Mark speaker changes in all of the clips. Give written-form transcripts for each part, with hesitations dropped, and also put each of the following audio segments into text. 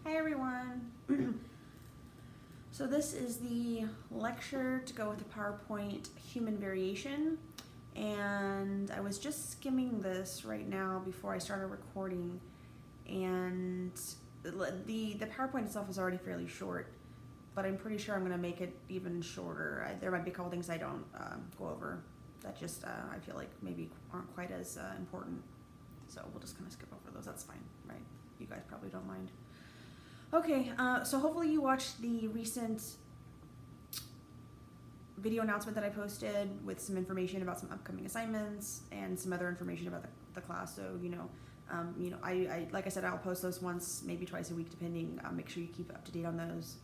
Speaker 1: Hi everyone. So this is the lecture to go with the PowerPoint Human Variation, and I was just skimming this right now before I started recording, and the PowerPoint itself is already fairly short, but I'm pretty sure I'm going to make it even shorter. There might be a couple things I don't go over that just I feel like maybe aren't quite as important, so we'll just kind of skip over those. That's fine, right? You guys probably don't mind. Okay, so hopefully you watched the recent video announcement that I posted with some information about some upcoming assignments and some other information about the class. So I like I said, I'll post those once, maybe twice a week, depending. Make sure you keep up to date on those.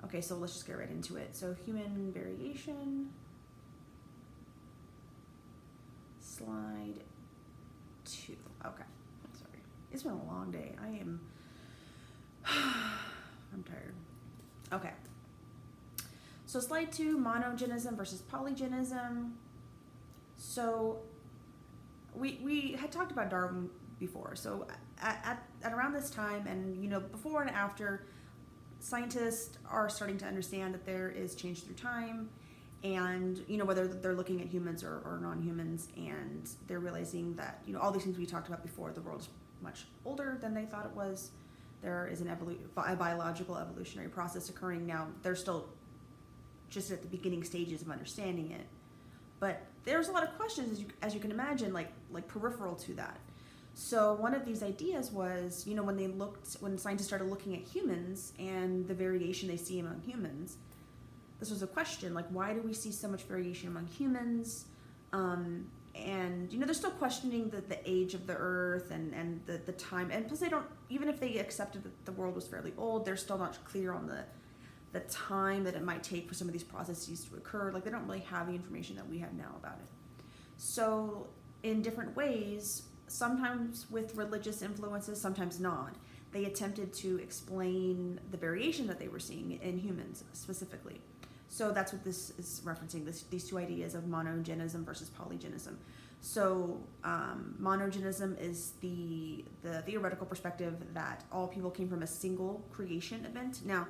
Speaker 1: Okay, so let's just get right into it. So human variation, slide 2. Okay, sorry, it's been a long day. I'm tired. Okay. So slide 2, monogenism versus polygenism. So we had talked about Darwin before. So at around this time, and before and after, scientists are starting to understand that there is change through time, and whether they're looking at humans or non-humans, and they're realizing that all these things we talked about before, the world is much older than they thought it was. There is a biological evolutionary process occurring now. They're still just at the beginning stages of understanding it, but there's a lot of questions, as you can imagine, like peripheral to that. So one of these ideas was, when scientists started looking at humans and the variation they see among humans, this was a question, like, why do we see so much variation among humans? And they're still questioning the age of the earth and the time, and plus they don't, even if they accepted that the world was fairly old, they're still not clear on the time that it might take for some of these processes to occur. Like, they don't really have the information that we have now about it. So in different ways, sometimes with religious influences, sometimes not, they attempted to explain the variation that they were seeing in humans specifically. So that's what this is referencing, these two ideas of monogenism versus polygenism. So monogenism is the theoretical perspective that all people came from a single creation event. Now,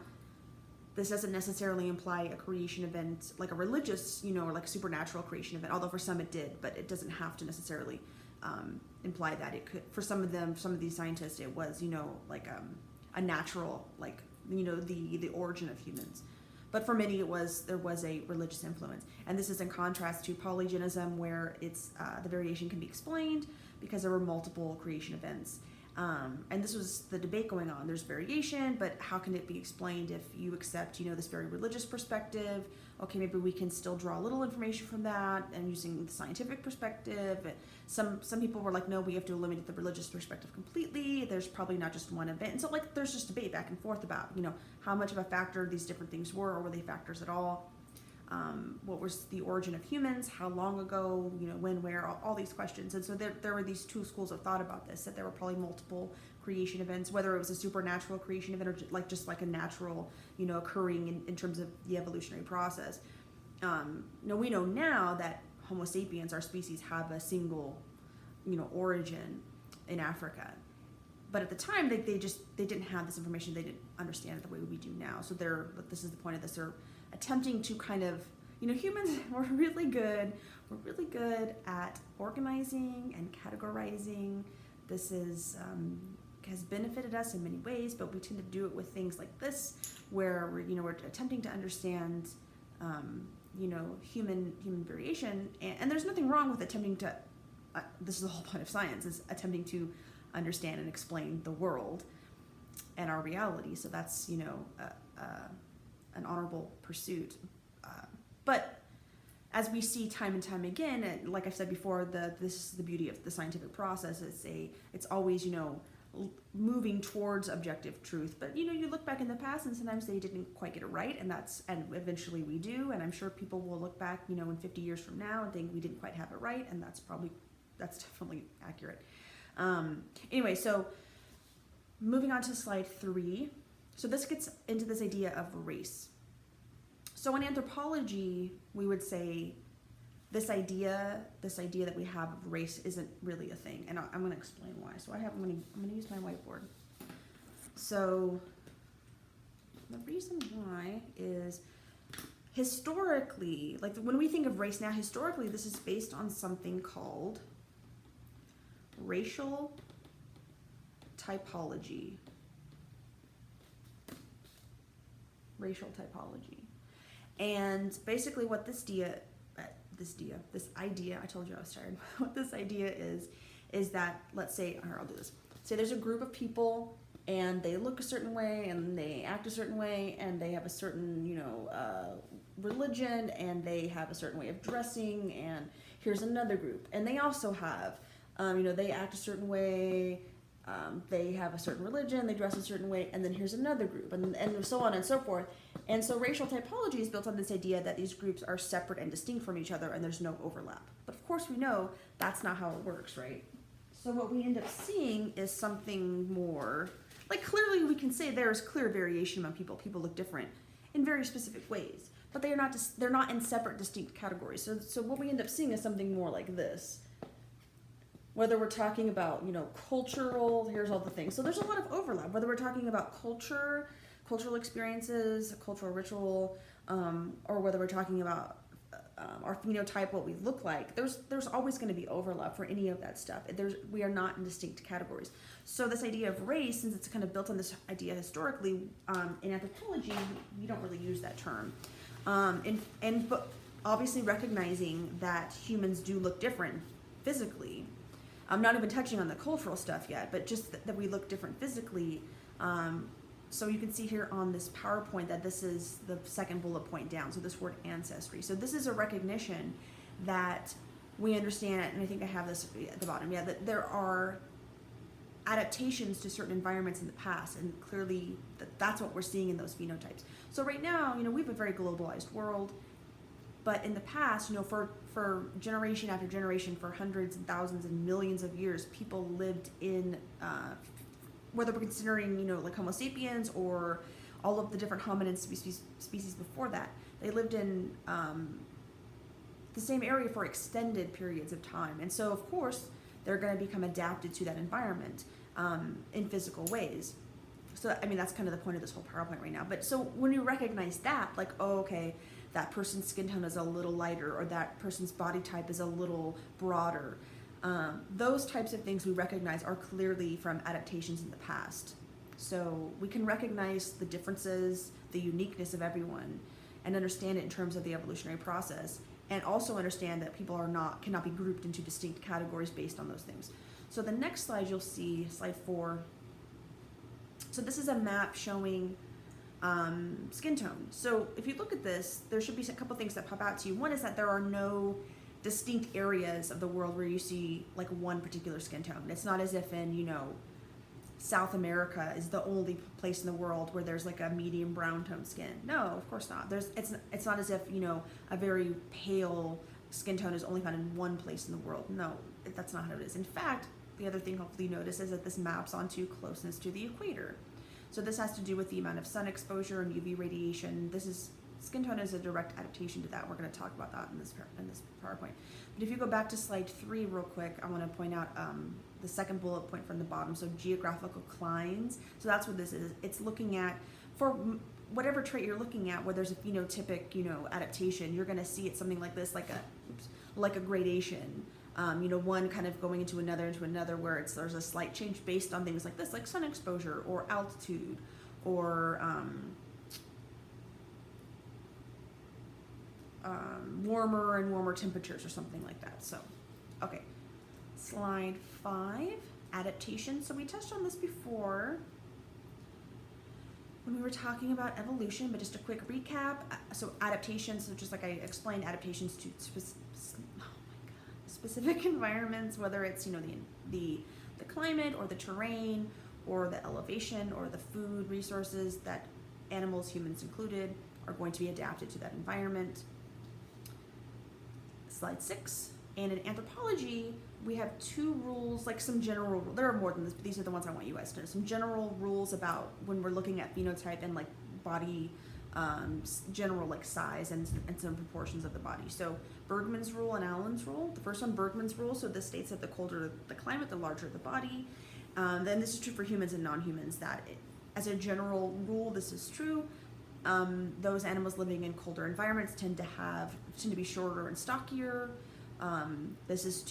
Speaker 1: this doesn't necessarily imply a creation event like a religious, or like a supernatural creation event, although for some it did, but it doesn't have to necessarily imply that. It could, for some of these scientists, it was, like a natural, like, the origin of humans. But for many, there was a religious influence, and this is in contrast to polygenism, where it's the variation can be explained because there were multiple creation events. And this was the debate going on. There's variation, but how can it be explained if you accept, this very religious perspective? Okay, maybe we can still draw a little information from that, and using the scientific perspective. Some people were like, no, we have to eliminate the religious perspective completely. There's probably not just one event. And so, like, there's just debate back and forth about, how much of a factor these different things were, or were they factors at all? What was the origin of humans? How long ago? When, where? All these questions. And so there were these two schools of thought about this, that there were probably multiple creation events, whether it was a supernatural creation event or just like a natural, occurring in terms of the evolutionary process. We know now that Homo sapiens, our species, have a single, origin in Africa. But at the time, they didn't have this information. They didn't understand it the way we do now. So this is the point of this. They're attempting to kind of, humans were really good. We're really good at organizing and categorizing. This has benefited us in many ways, but we tend to do it with things like this, where we're attempting to understand, human variation. And there's nothing wrong with attempting to. This is the whole point of science: is attempting to understand and explain the world and our reality. So that's an honorable pursuit. But as we see time and time again, and like I said before, this is the beauty of the scientific process. It's always moving towards objective truth. But you look back in the past, and sometimes they didn't quite get it right, and eventually we do. And I'm sure people will look back, in 50 years from now, and think we didn't quite have it right, and that's definitely accurate. Anyway, so moving on to slide 3. So this gets into this idea of race. So in anthropology, we would say this idea that we have of race isn't really a thing, and I'm going to explain why. So I'm going to use my whiteboard. So the reason why is historically, like when we think of race now, historically this is based on something called racial typology. Racial typology. And basically what this idea, I told you I was tired. What this idea is that, let's say, here, I'll do this. Say there's a group of people and they look a certain way and they act a certain way and they have a certain, religion and they have a certain way of dressing, and here's another group and they also have, they act a certain way, they have a certain religion, they dress a certain way, and then here's another group, and so on and so forth. And so racial typology is built on this idea that these groups are separate and distinct from each other and there's no overlap. But of course we know that's not how it works, right? So what we end up seeing is something more, like clearly we can say there's clear variation among people. People look different in very specific ways, but they're not in separate, distinct categories. So what we end up seeing is something more like this. Whether we're talking about, cultural, here's all the things. So there's a lot of overlap. Whether we're talking about cultural experiences, cultural ritual, or whether we're talking about our phenotype, what we look like, there's always going to be overlap for any of that stuff. We are not in distinct categories. So this idea of race, since it's kind of built on this idea historically, in anthropology, we don't really use that term. But obviously recognizing that humans do look different physically. I'm not even touching on the cultural stuff yet, but just that we look different physically. So you can see here on this PowerPoint that this is the second bullet point down. So this word ancestry. So this is a recognition that we understand, and I think I have this at the bottom, that there are adaptations to certain environments in the past, and clearly that's what we're seeing in those phenotypes. So right now, we have a very globalized world. But in the past, for generation after generation, for hundreds and thousands and millions of years, people lived in, whether we're considering, like Homo sapiens or all of the different hominid species before that, they lived in the same area for extended periods of time. And so, of course, they're going to become adapted to that environment in physical ways. So, that's kind of the point of this whole PowerPoint right now. But so when you recognize that, like, oh, okay, that person's skin tone is a little lighter, or that person's body type is a little broader. Those types of things we recognize are clearly from adaptations in the past. So we can recognize the differences, the uniqueness of everyone, and understand it in terms of the evolutionary process, and also understand that people cannot be grouped into distinct categories based on those things. So the next slide you'll see, slide 4. So this is a map showing skin tone. So if you look at this, there should be a couple things that pop out to you. One is that there are no distinct areas of the world where you see like one particular skin tone. It's not as if in, South America is the only place in the world where there's like a medium brown tone skin. No, of course not. It's not as if, a very pale skin tone is only found in one place in the world. No, that's not how it is. In fact, the other thing hopefully you notice is that this maps onto closeness to the equator. So this has to do with the amount of sun exposure and UV radiation. Skin tone is a direct adaptation to that. We're going to talk about that in this PowerPoint. But if you go back to slide 3 real quick, I want to point out the second bullet point from the bottom. So geographical clines. So that's what this is. It's looking at, for whatever trait you're looking at, where there's a phenotypic, adaptation, you're going to see it something like this, like a gradation. One kind of going into another, where there's a slight change based on things like this, like sun exposure or altitude or warmer and warmer temperatures or something like that. So, okay. Slide 5, adaptation. So we touched on this before when we were talking about evolution, but just a quick recap. So adaptations, so just like I explained, adaptations to specific environments, whether it's the climate or the terrain or the elevation or the food resources that animals, humans included, are going to be adapted to that environment. Slide 6. And in anthropology, we have 2 rules, like some general rules. There are more than this, but these are the ones I want you guys to know. Some general rules about when we're looking at phenotype and like body, general like size and some proportions of the body. So Bergman's rule and Allen's rule. The first one, Bergman's rule. So this states that the colder the climate, the larger the body. Then this is true for humans and non-humans, that as a general rule, this is true. Those animals living in colder environments tend to be shorter and stockier. This is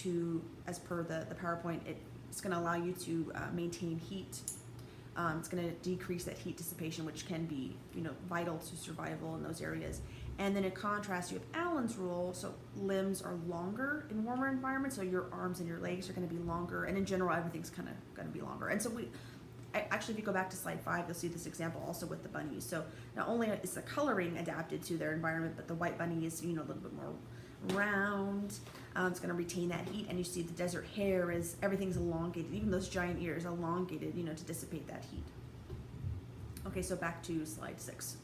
Speaker 1: as per the PowerPoint, it's going to allow you to maintain heat. It's going to decrease that heat dissipation, which can be, vital to survival in those areas. And then in contrast, you have Allen's rule. So limbs are longer in warmer environments. So your arms and your legs are going to be longer. And in general, everything's kind of going to be longer. And so actually, if you go back to slide 5, you'll see this example also with the bunnies. So not only is the coloring adapted to their environment, but the white bunny is, a little bit more round. It's going to retain that heat. And you see the desert hare everything's elongated. Even those giant ears elongated, to dissipate that heat. Okay, so back to slide 6.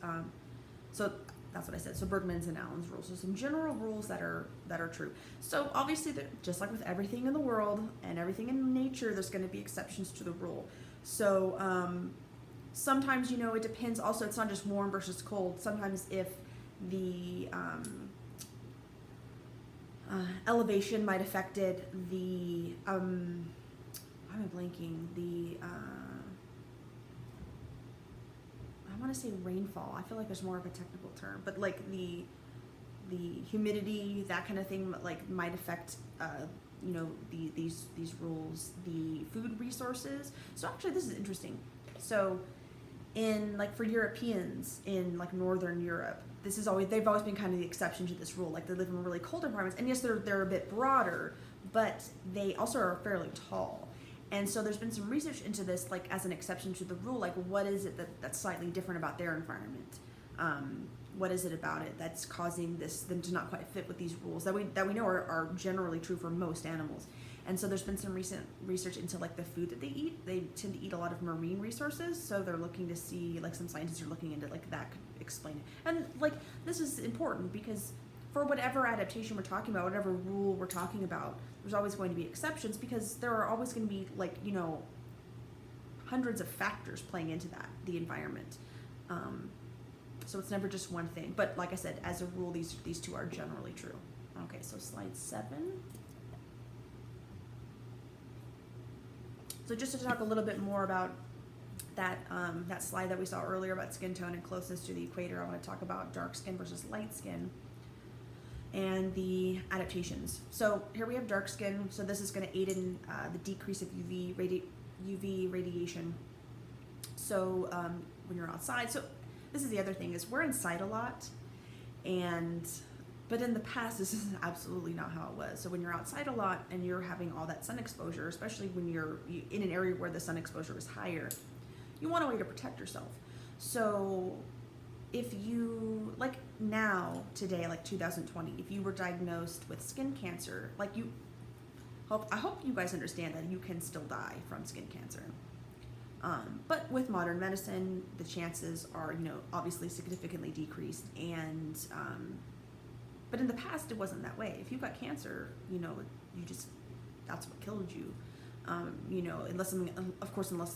Speaker 1: So that's what I said. So Bergman's and Allen's rules. So some general rules that are true. So obviously, just like with everything in the world and everything in nature, there's going to be exceptions to the rule. So sometimes, it depends. Also, it's not just warm versus cold. Sometimes if the elevation might affect it, I'm blanking, I want to say rainfall. I feel like there's more of a technical term, but like the humidity, that kind of thing, like might affect these rules. The food resources. So actually, this is interesting. So for Europeans in like Northern Europe, they've always been kind of the exception to this rule. Like they live in really cold environments, and yes, they're a bit broader, but they also are fairly tall. And so there's been some research into this, like as an exception to the rule, like what is it that's slightly different about their environment? What is it about it that's causing them to not quite fit with these rules that we know are generally true for most animals? And so there's been some recent research into like the food that they eat. They tend to eat a lot of marine resources, so they're looking to see, like some scientists are looking into like that could explain it. And like this is important because for whatever adaptation we're talking about, whatever rule we're talking about, there's always going to be exceptions because there are always going to be like, hundreds of factors playing into the environment. So it's never just one thing. But like I said, as a rule, these two are generally true. Okay, so slide 7. So just to talk a little bit more about that slide that we saw earlier about skin tone and closeness to the equator, I want to talk about dark skin versus light skin and the adaptations. So here we have dark skin. So this is going to aid in the decrease of UV radiation. So when you're outside, so this is the other thing is we're inside a lot, but in the past this is absolutely not how it was. So when you're outside a lot and you're having all that sun exposure, especially when you're in an area where the sun exposure is higher, you want a way to protect yourself. So if you, like now, today, like 2020, if you were diagnosed with skin cancer, I hope you guys understand that you can still die from skin cancer. But with modern medicine, the chances are, obviously significantly decreased. And, but in the past, it wasn't that way. If you got cancer, that's what killed you. Unless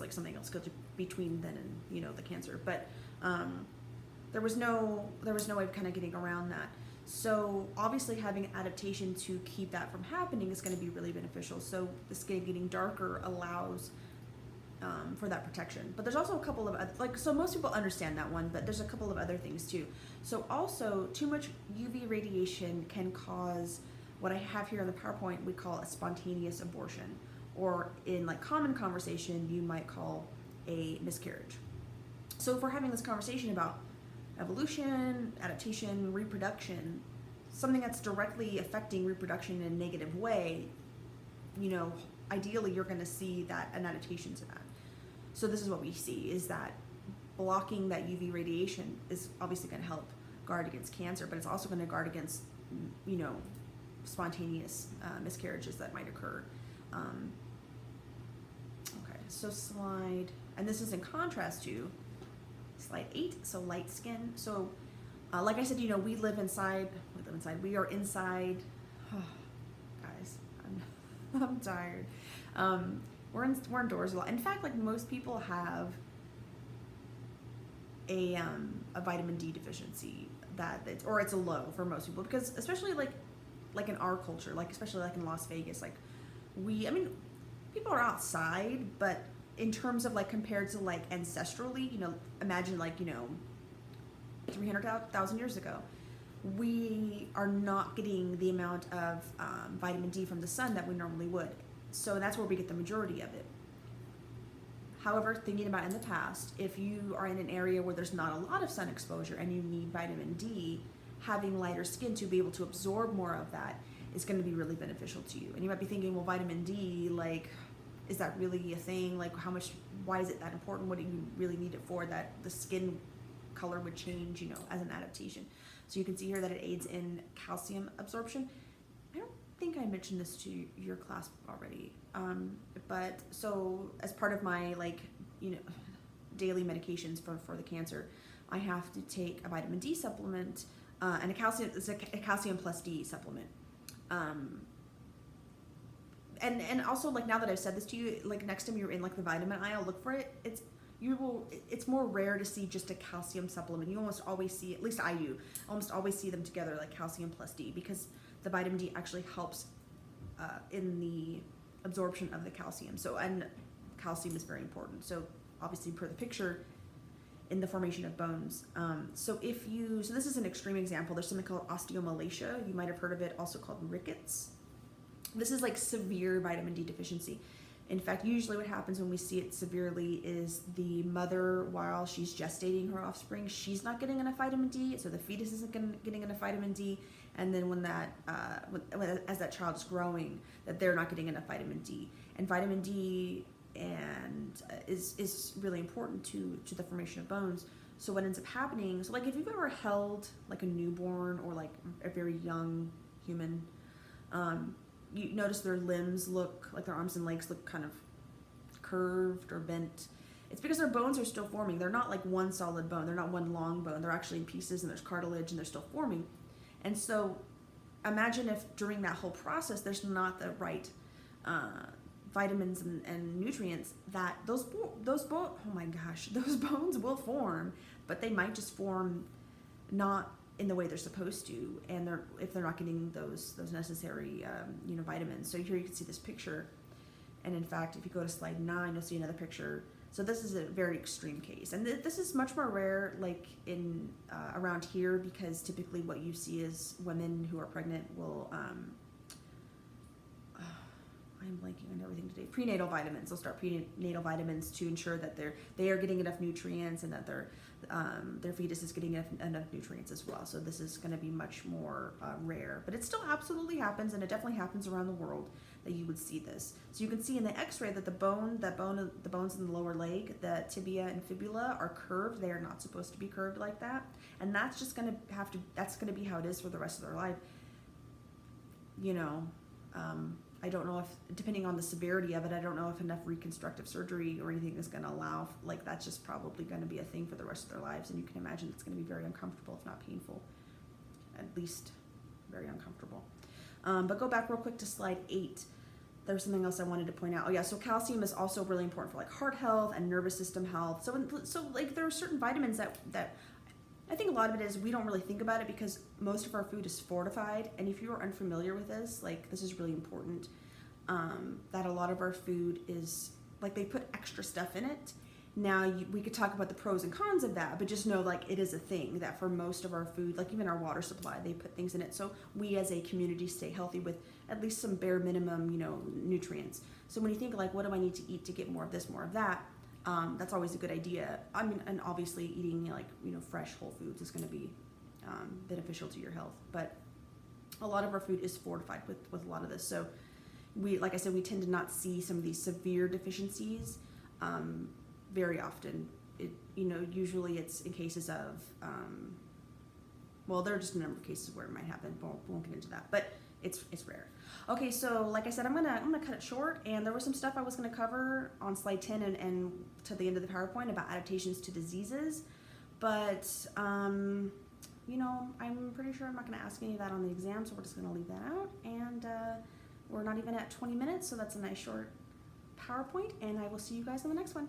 Speaker 1: like something else killed you between then and, the cancer. But, there was no way of kind of getting around that. So obviously having adaptation to keep that from happening is going to be really beneficial. So the skin getting darker allows for that protection. But there's also a couple of so most people understand that one, but there's a couple of other things too. So also too much UV radiation can cause what I have here in the PowerPoint we call a spontaneous abortion, or in like common conversation you might call a miscarriage. So if we're having this conversation about evolution, adaptation, reproduction, something that's directly affecting reproduction in a negative way, ideally you're going to see an adaptation to that. So this is what we see, is that blocking that UV radiation is obviously going to help guard against cancer, but it's also going to guard against, spontaneous miscarriages that might occur. Okay, so and this is in contrast to slide 8, so light skin. So like I said, we are inside. Oh, guys, I'm tired. We're indoors a lot. In fact, like most people have a vitamin D deficiency or it's a low for most people, because especially like in our culture, like especially like in Las Vegas, like people are outside, but in terms of like compared to like ancestrally, imagine like, 300,000 years ago, we are not getting the amount of vitamin D from the sun that we normally would. So that's where we get the majority of it. However, thinking about in the past, if you are in an area where there's not a lot of sun exposure and you need vitamin D, having lighter skin to be able to absorb more of that is going to be really beneficial to you. And you might be thinking, well, vitamin D, like, is that really a thing? Like, why is it that important? What do you really need it for, that the skin color would change, as an adaptation? So you can see here that it aids in calcium absorption. I don't think I mentioned this to your class already. But so as part of my daily medications for the cancer, I have to take a vitamin D supplement and it's a calcium plus D supplement. And also, like, now that I've said this to you, like, next time you're in like the vitamin aisle, look for it. It's more rare to see just a calcium supplement. You almost always see, at least I do, almost always see them together, like calcium plus D, because the vitamin D actually helps in the absorption of the calcium. So, and calcium is very important. So obviously per the picture, in the formation of bones. So this is an extreme example. There's something called osteomalacia. You might have heard of it, also called rickets. This is like severe vitamin D deficiency. In fact, usually what happens when we see it severely is the mother, while she's gestating her offspring, she's not getting enough vitamin D, so the fetus isn't getting enough vitamin D, and then as that child is growing, that they're not getting enough vitamin D. And vitamin D is really important to the formation of bones. So what ends up happening, so like if you've ever held like a newborn or like a very young human, you notice their limbs look like, their arms and legs look kind of curved or bent. It's because their bones are still forming. They're not like one solid bone. They're not one long bone. They're actually in pieces, and there's cartilage, and they're still forming. And so imagine if during that whole process there's not the right vitamins and nutrients, that those bones will form, but they might just form not in the way they're supposed to, and if they're not getting those necessary vitamins. So here you can see this picture, and in fact, if you go to slide 9, you'll see another picture. So this is a very extreme case, and this is much more rare, like in around here, because typically what you see is women who are pregnant will I'm blanking on everything today. Prenatal vitamins. They'll start prenatal vitamins to ensure that they are getting enough nutrients, and that their fetus is getting enough nutrients as well. So this is going to be much more rare, but it still absolutely happens, and it definitely happens around the world that you would see this. So you can see in the X-ray that the bones in the lower leg, the tibia and fibula, are curved. They are not supposed to be curved like that, and that's just going to that's going to be how it is for the rest of their life. I don't know if, depending on the severity of it, I don't know if enough reconstructive surgery or anything is going to allow, like, that's just probably going to be a thing for the rest of their lives. And you can imagine it's going to be very uncomfortable, if not painful, at least very uncomfortable. But go back real quick to slide 8. There's something else I wanted to point out. Oh yeah, so calcium is also really important for like heart health and nervous system health. So like there are certain vitamins that I think a lot of it is we don't really think about it because most of our food is fortified. And if you are unfamiliar with this, like, this is really important, that a lot of our food is, like, they put extra stuff in it. Now, we could talk about the pros and cons of that, but just know, like, it is a thing that for most of our food, like even our water supply, they put things in it. So we as a community stay healthy with at least some bare minimum, nutrients. So when you think, like, what do I need to eat to get more of this, more of that? That's always a good idea. I mean, and obviously eating fresh whole foods is going to be beneficial to your health. But a lot of our food is fortified with a lot of this. So like I said, we tend to not see some of these severe deficiencies very often. Usually it's in cases of, there are just a number of cases where it might happen. Won't get into that, but it's rare. Okay, so like I said, I'm gonna cut it short, and there was some stuff I was gonna cover on slide 10 and to the end of the PowerPoint about adaptations to diseases, but I'm pretty sure I'm not gonna ask any of that on the exam, so we're just gonna leave that out, and we're not even at 20 minutes, so that's a nice short PowerPoint, and I will see you guys on the next one.